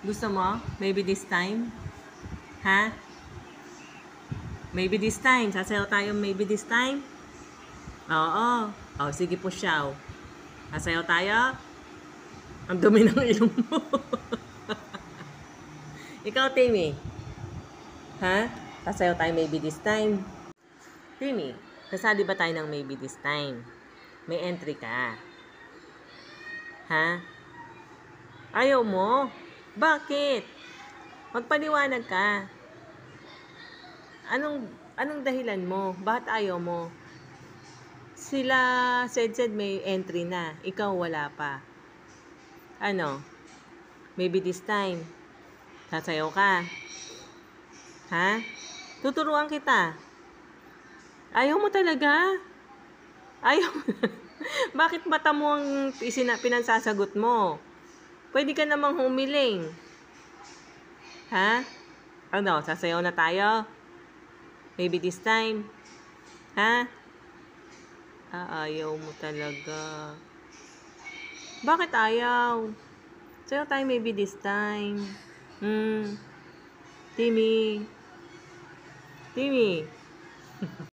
Gusto mo? Maybe this time? Ha? Maybe this time. Sasayaw tayo maybe this time? Oo. Oh, sige po siya. Sasayaw tayo? Ang dumi ng ilong mo. Ikaw, Timmy. Ha? Sasayaw tayo maybe this time? Timmy, sasali ba tayo ng maybe this time? May entry ka. Ha? Ayaw mo? Bakit? Magpaliwanag ka. Anong dahilan mo? Bakit ayaw mo? Sila said may entry na. Ikaw wala pa. Ano? Maybe this time. Sasayaw ka. Ha? Tuturuan kita. Ayaw mo talaga? Ayaw mo. Bakit mata mo ang pinansasagot mo? Pwede ka namang humiling. Ha? Ano? Sasayaw na tayo? Maybe this time? Ha? Ayaw mo talaga. Bakit ayaw? Sayaw tayo maybe this time. Timmy. Timmy.